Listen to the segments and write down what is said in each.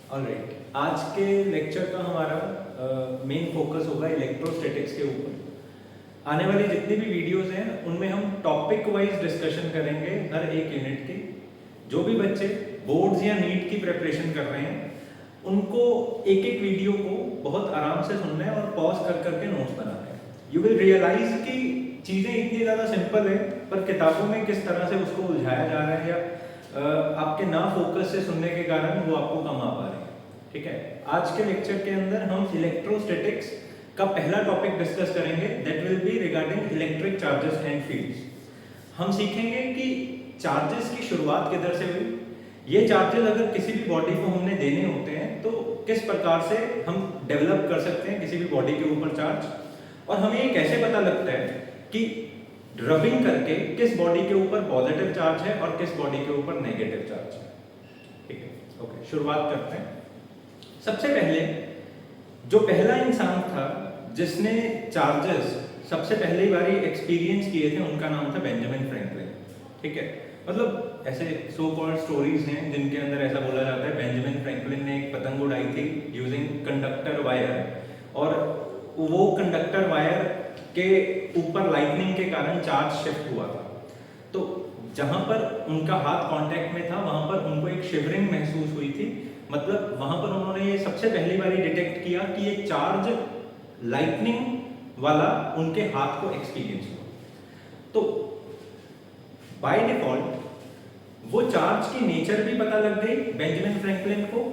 Alright, आज के lecture का हमारा मेन फोकस होगा इलेक्ट्रोस्टैटिक्स के ऊपर। आने वाली जितनी भी वीडियोस हैं उनमें हम टॉपिक वाइज डिस्कशन करेंगे हर एक यूनिट की। जो भी बच्चे बोर्ड्स या नीट की प्रिपरेशन कर रहे हैं उनको एक एक वीडियो को बहुत आराम से सुनना है और पॉज कर करके नोट्स बनाना है। यू विल रियलाइज कि चीज़ें इतनी ज़्यादा सिंपल है पर किताबों में किस तरह से उसको उलझाया जा रहा है या आपके ना फोकस से सुनने के कारण वो आपको कम आ पा रहे हैं। ठीक है, आज के लेक्चर के अंदर हम इलेक्ट्रोस्टैटिक्स का पहला टॉपिक डिस्कस करेंगे, that will be regarding electric charges and fields. हम सीखेंगे कि चार्जेस की शुरुआत किधर से हुई, ये चार्जेस अगर किसी भी बॉडी को हमने देने होते हैं तो किस प्रकार से हम डेवलप कर सकते हैं किसी भी बॉडी के ऊपर चार्ज, और हमें ये कैसे पता लगता है कि रबिंग करके किस बॉडी के ऊपर पॉजिटिव चार्ज है और किस बॉडी के ऊपर नेगेटिव चार्ज है। ठीक है, ओके, शुरुआत करते हैं। सबसे पहले जो पहला इंसान था जिसने चार्जेस सबसे पहली बारी एक्सपीरियंस किए थे उनका नाम था बेंजामिन फ्रैंकलिन। ठीक है, मतलब ऐसे सो कॉल्ड स्टोरीज हैं जिनके अंदर ऐसा बोला जाता है बेंजामिन फ्रैंकलिन ने एक पतंग उड़ाई थी यूजिंग कंडक्टर वायर और वो कंडक्टर वायर के ऊपर लाइटनिंग के कारण चार्ज शिफ्ट हुआ था। तो जहां पर उनका हाथ कांटेक्ट में था वहां पर उनको एक शिवरिंग महसूस हुई थी, मतलब वहां पर उन्होंने ये सबसे पहली बारी डिटेक्ट किया कि ये चार्ज लाइटनिंग वाला उनके हाथ को एक्सपीरियंस हुआ। तो बाय डिफॉल्ट वो चार्ज की नेचर भी पता लग गई बेंजामिन फ्रैंकलिन को,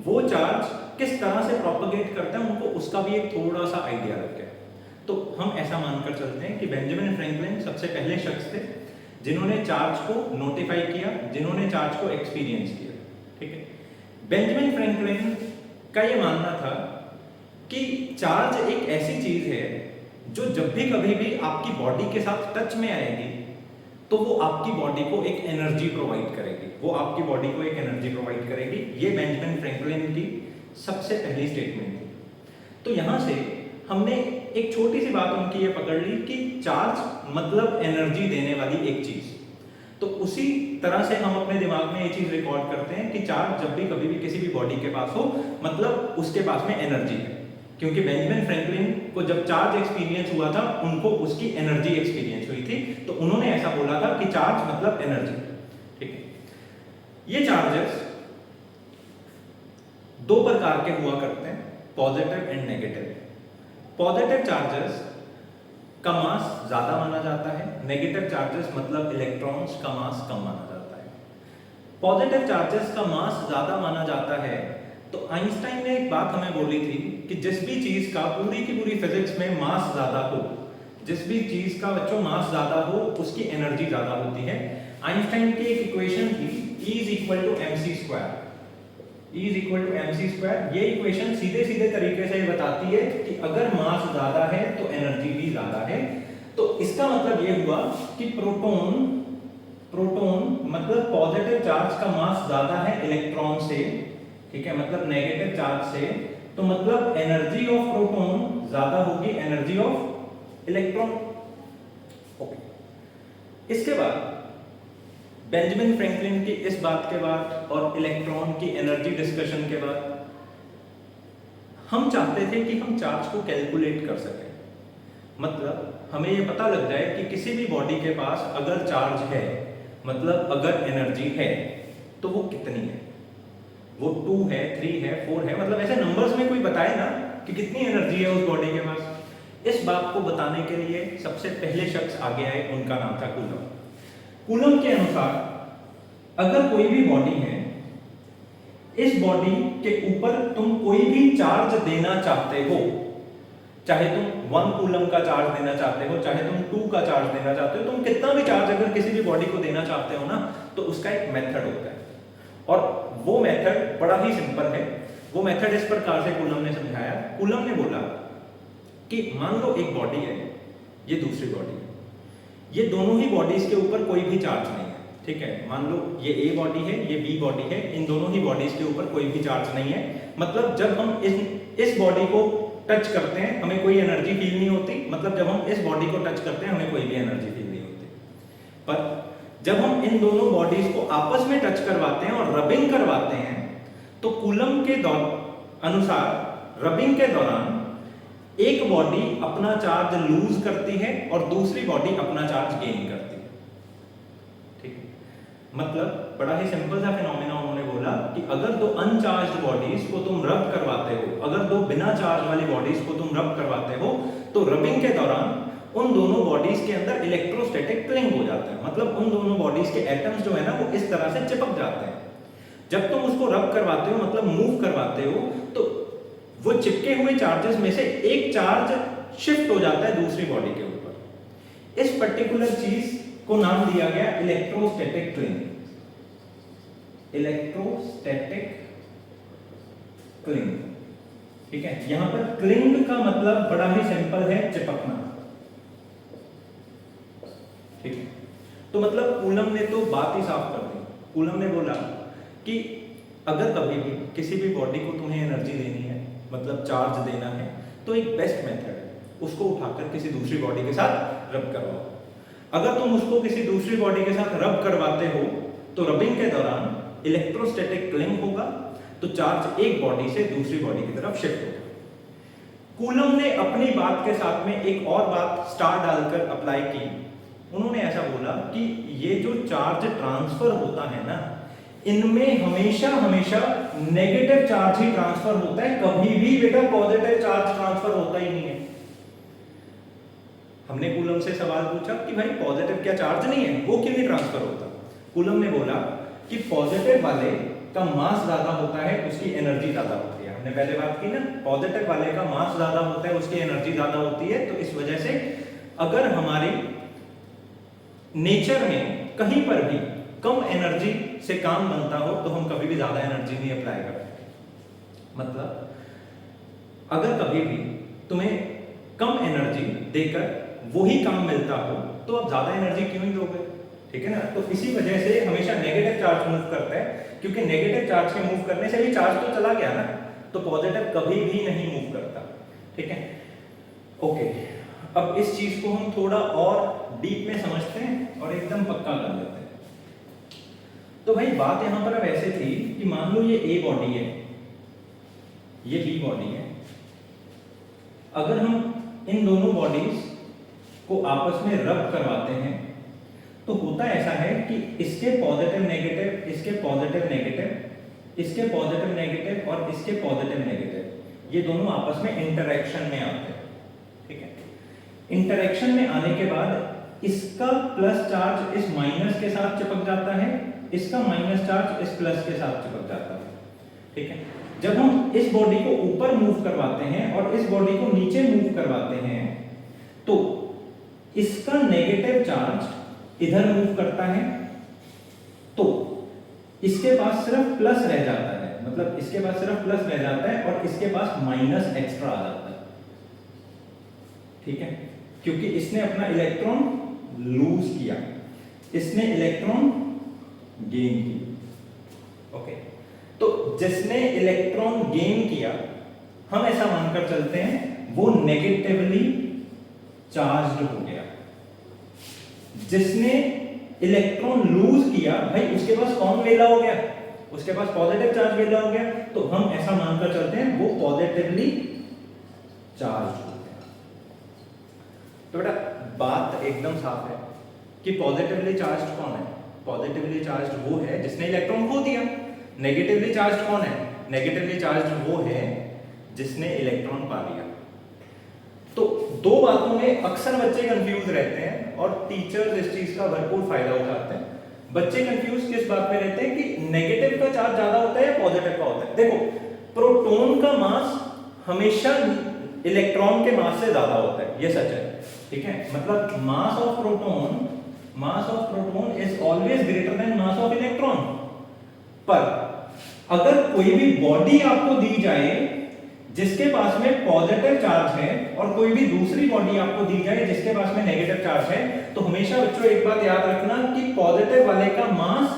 वो चार्ज किस तरह से प्रोपेगेट करता है उनको उसका भी एक थोड़ा सा आइडिया लग गया। तो हम ऐसा मानकर चलते हैं कि बेंजामिन फ्रैंकलिन सबसे पहले शख्स थे जिन्होंने चार्ज को नोटिफाई किया, जिन्होंने चार्ज को एक्सपीरियंस किया। ठीक है, बेंजामिन फ्रैंकलिन का ये मानना था कि चार्ज एक ऐसी चीज है जो जब भी कभी भी आपकी बॉडी के साथ टच में आएगी तो वो आपकी बॉडी को एक एनर्जी प्रोवाइड करेगी, वो आपकी बॉडी को एक एनर्जी प्रोवाइड करेगी। ये बेंजामिन फ्रैंकलिन की सबसे पहली स्टेटमेंट थी। तो यहां से हमने एक छोटी सी बात उनकी ये पकड़ ली कि चार्ज मतलब एनर्जी देने वाली एक चीज। तो उसी तरह से हम अपने दिमाग में ये चीज रिकॉर्ड करते हैं कि चार्ज जब भी कभी भी किसी भी बॉडी के पास हो मतलब उसके पास में एनर्जी है, क्योंकि बेंजामिन फ्रैंकलिन को जब चार्ज एक्सपीरियंस हुआ था उनको उसकी एनर्जी एक्सपीरियंस हुई थी, तो उन्होंने ऐसा बोला था कि चार्ज मतलब एनर्जी। ठीक है, ये चार्जेस दो प्रकार के हुआ करते हैं, positive and negative. Positive charges का मास ज्यादा माना जाता है, नेगेटिव चार्जेस मतलब इलेक्ट्रॉन्स का मास कम माना जाता है। पॉजिटिव चार्जेस का मास ज्यादा माना जाता है तो आइंस्टाइन ने एक बात हमें बोली थी कि जिस भी चीज का पूरी की पूरी फिजिक्स में मास ज्यादा हो, जिस भी चीज का बच्चों मास ज्यादा हो उसकी एनर्जी ज्यादा होती है। आइंस्टाइन की एक इक्वेशन थी E is equal to mc square, E is equal to mc square। ये इक्वेशन सीधे सीधे तरीके से बताती है कि अगर मास ज्यादा है तो एनर्जी भी ज्यादा है। तो इसका मतलब ये हुआ कि प्रोटॉन मतलब पॉजिटिव चार्ज का मास ज्यादा है इलेक्ट्रॉन से, ठीक है, मतलब नेगेटिव चार्ज से, तो मतलब एनर्जी ऑफ प्रोटॉन ज्यादा होगी एनर्जी ऑफ इलेक्ट्रॉन। ओके, इसके बाद बेंजामिन फ्रैंकलिन की इस बात के बाद और इलेक्ट्रॉन की एनर्जी डिस्कशन के बाद हम चाहते थे कि हम चार्ज को कैलकुलेट कर सकें, मतलब हमें यह पता लग जाए कि किसी भी बॉडी के पास अगर चार्ज है मतलब अगर एनर्जी है तो वो कितनी है, वो 2 है, 3 है, 4 है, मतलब ऐसे नंबर्स में कोई बताए ना कि कितनी एनर्जी है उस बॉडी के पास। इस बात को बताने के लिए सबसे पहले शख्स आगे आए, उनका नाम था कूलम। कूलम के अनुसार अगर कोई भी बॉडी है, इस बॉडी के ऊपर तुम कोई भी चार्ज देना चाहते हो, चाहे तुम 1 कूलम का चार्ज देना चाहते हो, चाहे तुम 2 का चार्ज देना चाहते हो, तुम कितना भी चार्ज अगर किसी भी बॉडी को देना चाहते हो ना तो उसका एक मेथड होता है और वो मेथड बड़ा ही सिंपल है। वो मेथड इस प्रकार से कूलम ने समझाया। कूलम ने बोला कि मान लो एक बॉडी है, ये दूसरी बॉडी है, ये दोनों ही बॉडीज के ऊपर कोई भी चार्ज नहीं है। ठीक है, मान लो ये ए बॉडी है, ये बी बॉडी है, इन दोनों ही बॉडीज के ऊपर कोई भी चार्ज नहीं है, मतलब जब हम इस बॉडी को टच करते हैं हमें कोई एनर्जी फील नहीं होती, मतलब जब हम इस बॉडी को टच करते हैं हमें कोई भी एनर्जी फील नहीं होती। पर जब हम इन दोनों बॉडीज को आपस में टच करवाते हैं और रबिंग करवाते हैं तो कूलम के अनुसार रबिंग के दौरान एक बॉडी अपना चार्ज लूज करती है और दूसरी बॉडी अपना चार्ज गेन करती है। ठीक है, मतलब बड़ा ही सिंपल सा फिनोमेना उन्होंने बोला कि अगर दो अनचार्ज्ड बॉडीज को तुम रब करवाते हो, अगर दो बिना चार्ज वाली बॉडीज को तुम रब करवाते हो, तो रबिंग के दौरान उन दोनों बॉडीज के अंदर इलेक्ट्रोस्टैटिक क्लिंग हो जाता है। मतलब उन दोनों बॉडीज के एटम्स जो है ना वो इस तरह से चिपक जाते हैं। जब तुम उसको रब करवाते हो, मतलब मूव करवाते हो, तो वो चिपके हुए चार्जेस में से एक चार्ज शिफ्ट हो जाता है दूसरी बॉडी के ऊपर। इस पर्टिकुलर चीज को नाम दिया गया इलेक्ट्रोस्टैटिक क्लिंग। इलेक्ट्रोस्टैटिक क्लिंग, ठीक है। यहां पर क्लिंग का मतलब बड़ा ही सिंपल है, चिपकना। ठीक है, तो मतलब कूलम ने तो बात ही साफ कर दी। कूलम ने बोला कि अगर कभी भी किसी भी बॉडी को तुम्हें एनर्जी देनी है, मतलब चार्ज देना है, तो एक बेस्ट मेथड है उसको उठाकर किसी दूसरी बॉडी के साथ रब करवाओ। अगर तुम उसको किसी दूसरी बॉडी के साथ रब करवाते हो तो रबिंग के दौरान इलेक्ट्रोस्टैटिक क्लिंग होगा, तो चार्ज एक बॉडी से दूसरी बॉडी की तरफ शिफ्ट होगा। कूलम ने अपनी बात के साथ में एक और बात स्टार डालकर अप्लाई की। उन्होंने ऐसा बोला कि ये जो चार्ज ट्रांसफर होता है ना, इनमें हमेशा हमेशा नेगेटिव चार्ज ही ट्रांसफर होता है, कभी भी बेटा पॉजिटिव चार्ज ट्रांसफर होता ही नहीं है। हमने कूलम से सवाल पूछा कि भाई पॉजिटिव क्या चार्ज नहीं है, वो क्यों नहीं ट्रांसफर होता? कूलम ने बोला कि पॉजिटिव वाले का मास ज्यादा होता है, उसकी एनर्जी ज्यादा होती है। हमने पहले बात की ना, पॉजिटिव वाले का मास ज्यादा होता है, उसकी एनर्जी ज्यादा होती है। तो इस वजह से अगर हमारी नेचर में कहीं पर भी कम एनर्जी से काम बनता हो तो हम कभी भी ज्यादा एनर्जी नहीं अप्लाई करते। मतलब अगर कभी भी तुम्हें कम एनर्जी देकर वही काम मिलता हो तो आप ज्यादा एनर्जी क्यों ही दोगे? ठीक है ना। तो इसी वजह से हमेशा नेगेटिव चार्ज मूव करता है, क्योंकि नेगेटिव चार्ज के मूव करने से भी चार्ज तो चला गया ना, तो पॉजिटिव कभी भी नहीं मूव करता। ठीक है, ओके। अब इस चीज को हम थोड़ा और डीप में समझते हैं और एकदम पक्का कर लेते हैं। तो भाई बात यहां पर अब ऐसे थी कि मान लो ये ए बॉडी है, ये बी बॉडी है। अगर हम इन दोनों बॉडीज को आपस में रब करवाते हैं तो होता ऐसा है कि इसके पॉजिटिव नेगेटिव, इसके पॉजिटिव नेगेटिव, इसके पॉजिटिव नेगेटिव और इसके पॉजिटिव नेगेटिव, ये दोनों आपस में इंटरेक्शन में आते हैं। ठीक है, इंटरेक्शन में आने के बाद इसका प्लस चार्ज इस माइनस के साथ चिपक जाता है, इसका माइनस चार्ज इस प्लस के साथ चिपक जाता है। ठीक है, जब हम इस बॉडी को ऊपर मूव करवाते हैं और इस बॉडी को नीचे मूव करवाते हैं तो इसका नेगेटिव चार्ज इधर मूव करता है, तो इसके पास सिर्फ प्लस रह जाता है। मतलब इसके पास सिर्फ प्लस रह जाता है और इसके पास माइनस एक्स्ट्रा आ जाता है। ठीक है, क्योंकि इसने अपना इलेक्ट्रॉन लूज किया, इसने इलेक्ट्रॉन गेन किया। ओके, तो जिसने इलेक्ट्रॉन गेन किया, हम ऐसा मानकर चलते हैं वो नेगेटिवली चार्ज्ड हो गया। जिसने इलेक्ट्रॉन लूज किया, भाई उसके पास कौन वेला हो गया? उसके पास पॉजिटिव चार्ज वेला हो गया। तो हम ऐसा मानकर चलते हैं वो पॉजिटिवली चार्ज हो गया। तो बेटा बात एकदम साफ है कि पॉजिटिवली चार्ज कौन है? पॉजिटिवली चार्ज वो है जिसने इलेक्ट्रॉन खो दिया। नेगेटिवली चार्ज कौन है? नेगेटिवली चार्ज वो है जिसने इलेक्ट्रॉन पा लिया। तो दो बातों में अक्सर बच्चे कंफ्यूज रहते हैं और टीचर्स इस चीज का भरपूर फायदा उठाते हैं। बच्चे कंफ्यूज किस बात में रहते हैं कि नेगेटिव का चार्ज ज्यादा होता है या पॉजिटिव का होता है? देखो, प्रोटॉन का मास हमेशा इलेक्ट्रॉन के मास से ज्यादा होता है, ये सच है। ठीक है, मतलब mass of proton is always greater then mass of electron. पर अगर कोई भी बॉडी आपको दी जाए जिसके पास में पॉजिटिव चार्ज है और कोई भी दूसरी बॉडी आपको दी जाए जिसके पास में नेगेटिव चार्ज है, तो हमेशा बच्चों एक बात याद रखना कि पॉजिटिव वाले का मास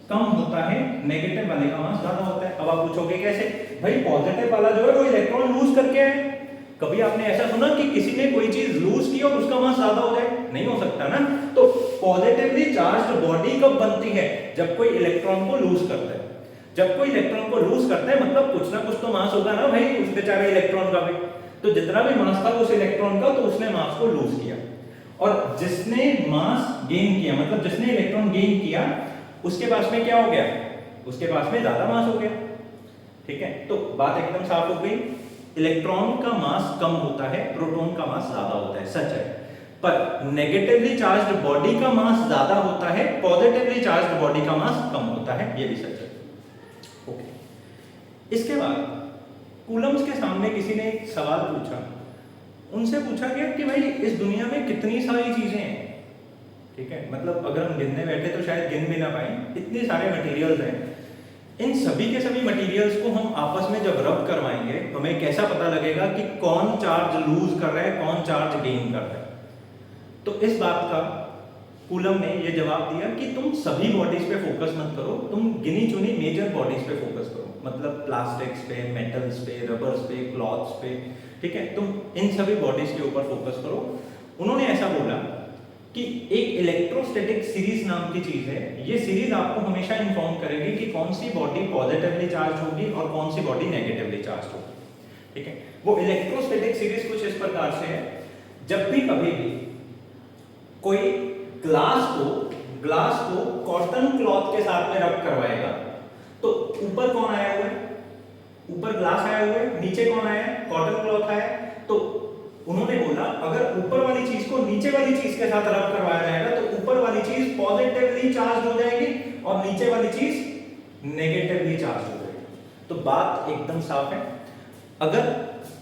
कम होता है, नेगेटिव वाले का मास ज्यादा होता है। अब आप पूछोगे कैसे? भाई पॉजिटिव वाला जो है वो इलेक्ट्रॉन लूज करके है। कभी आपने ऐसा सुना कि किसी ने कोई चीज लूज की और उसका मास ज्यादा हो जाए? नहीं हो सकता ना। तो पॉजिटिवली चार्ज्ड बॉडी कब बनती है? जब कोई इलेक्ट्रॉन को लूज करता है। जब कोई इलेक्ट्रॉन को लूज करता है मतलब कुछ ना कुछ तो मास होगा ना भाई उस बेचारे इलेक्ट्रॉन का भी। तो जितना भी मास था उस इलेक्ट्रॉन का, तो उसने मास को लूज किया, और जिसने मास गेन किया मतलब जिसने इलेक्ट्रॉन गेन किया उसके पास में क्या हो गया, उसके पास में ज्यादा मास हो गया। ठीक है, तो बात एकदम साफ हो गई। इलेक्ट्रॉन का मास कम होता है, प्रोटॉन का मास ज्यादा होता है, सच है। पर नेगेटिवली चार्ज्ड बॉडी का मास ज्यादा होता है, पॉजिटिवली चार्ज्ड बॉडी का मास कम होता है, ये भी सच है। ओके, इसके बाद कूलम्स के सामने किसी ने एक सवाल पूछा, उनसे पूछा गया कि भाई इस दुनिया में कितनी सारी चीजें हैं। ठीक है, मतलब अगर हम गिनने बैठे तो शायद गिन भी ना पाए, इतने सारे मटेरियल्स हैं। इन सभी के सभी मटेरियल्स को हम आपस में जब रब करवाएंगे तो हमें कैसा पता लगेगा कि कौन चार्ज लूज कर रहा है, कौन चार्ज गेन कर रहा है। तो इस बात का कूलम ने ये जवाब दिया कि तुम सभी बॉडीज पे फोकस मत करो, तुम गिनी चुनी मेजर बॉडीज पे फोकस करो, मतलब प्लास्टिक्स पे, मेटल्स पे, रबर्स पे, क्लॉथ्स पे। ठीक है, तुम इन सभी बॉडीज के ऊपर फोकस करो। उन्होंने ऐसा बोला कि एक इलेक्ट्रोस्टैटिक सीरीज नाम की चीज है, ये सीरीज आपको हमेशा इन्फॉर्म करेगी कि कौन सी बॉडी पॉजिटिवली चार्ज होगी और कौन सी बॉडी नेगेटिवली चार्ज होगी। ठीक है, वो इलेक्ट्रोस्टैटिक सीरीज कुछ इस प्रकार से है, जब भी कभी भी कोई ग्लास को कॉटन क्लॉथ के साथ में रब करवाएगा तो ऊपर कौन आया हुआ है, ऊपर ग्लास आया हुआ है, नीचे कौन आया है, कॉटन क्लॉथ आया। तो उन्होंने बोला अगर ऊपर वाली चीज को नीचे वाली चीज के साथ रब करवाया जाएगा तो ऊपर वाली चीज पॉजिटिवली चार्ज हो जाएगी और नीचे वाली चीज नेगेटिवली चार्ज हो जाएगी। तो बात एकदम साफ है। अगर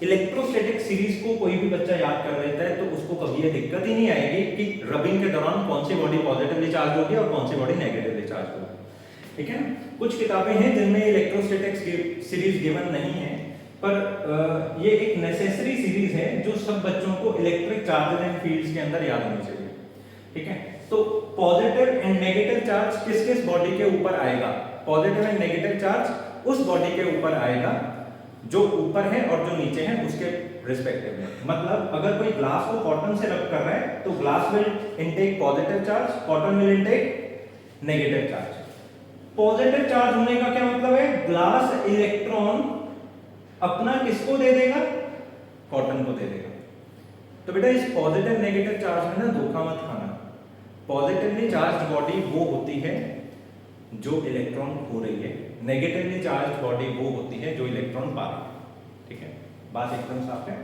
इलेक्ट्रोस्टैटिक सीरीज को कोई भी बच्चा याद कर लेता है तो उसको कभी ये दिक्कत ही नहीं आएगी कि रबिंग के दौरान कौन सी बॉडी पॉजिटिवली चार्ज होगी और कौन सी बॉडी नेगेटिवली चार्ज होगी। ठीक है ना, कुछ किताबें हैं जिनमें इलेक्ट्रोस्टैटिक सीरीज गिवन नहीं है, पर ये एक नेसेसरी सीरीज है जो सब बच्चों को इलेक्ट्रिक चार्जेस एंड फील्ड्स के अंदर याद होनी चाहिए। ठीक है, तो पॉजिटिव एंड नेगेटिव चार्ज किस किस बॉडी के ऊपर आएगा, पॉजिटिव एंड नेगेटिव चार्ज उस बॉडी के ऊपर आएगा जो ऊपर है और जो नीचे है उसके रिस्पेक्टिव में। मतलब अगर कोई ग्लास को कॉटन से रब कर रहा है तो glass will intake positive charge, cotton will intake negative charge. Positive charge होने का क्या मतलब है, ग्लास इलेक्ट्रॉन अपना किसको दे देगा, कॉटन को दे देगा। तो बेटा इस पॉजिटिव नेगेटिव चार्ज में ना धोखा मत खाना। पॉजिटिवली चार्ज बॉडी वो होती है जो इलेक्ट्रॉन खो रही है, नेगेटिवली चार्ज बॉडी वो होती है जो इलेक्ट्रॉन पा रही है। ठीक है, बात एकदम साफ है।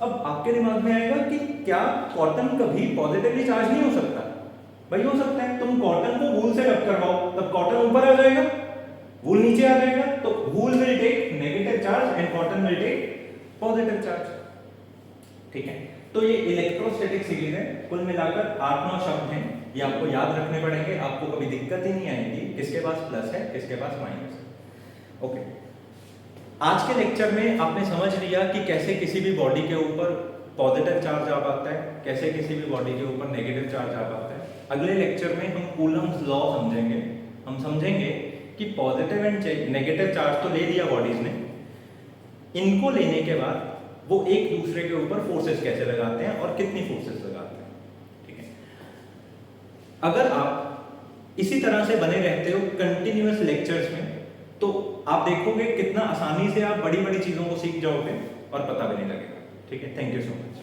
अब आपके दिमाग में आएगा कि क्या कॉटन कभी पॉजिटिवली चार्ज नहीं हो सकता? भाई हो सकता है, तुम कॉटन को वूल से रब करवाओ तब कॉटन ऊपर आ जाएगा, वूल नीचे आ जाएगा, तो wool will take negative charge and cotton will take positive charge. ठीक है, तो ये इलेक्ट्रोस्टैटिक सीरीज है। कुल मिलाकर 8-9 शब्द हैं, ये आपको याद रखने पड़ेंगे, आपको कभी दिक्कत ही नहीं आएगी किसके पास प्लस है किसके पास माइनस है। ओके, आज के लेक्चर में आपने समझ लिया कि कैसे किसी भी बॉडी के ऊपर पॉजिटिव चार्ज आ पाता है, कैसे किसी भी बॉडी के ऊपर नेगेटिव चार्ज आ पाता है। अगले लेक्चर में हम कूलम्स लॉ समझेंगे। हम समझेंगे कि पॉजिटिव एंड नेगेटिव चार्ज तो ले लिया बॉडीज ने, इनको लेने के बाद वो एक दूसरे के ऊपर फोर्सेस कैसे लगाते हैं और कितनी फोर्सेस लगाते हैं। ठीक है, अगर आप इसी तरह से बने रहते हो कंटिन्यूअस लेक्चर्स में तो आप देखोगे कितना आसानी से आप बड़ी बड़ी चीजों को सीख जाओगे और पता भी नहीं लगेगा। ठीक है, थैंक यू सो मच।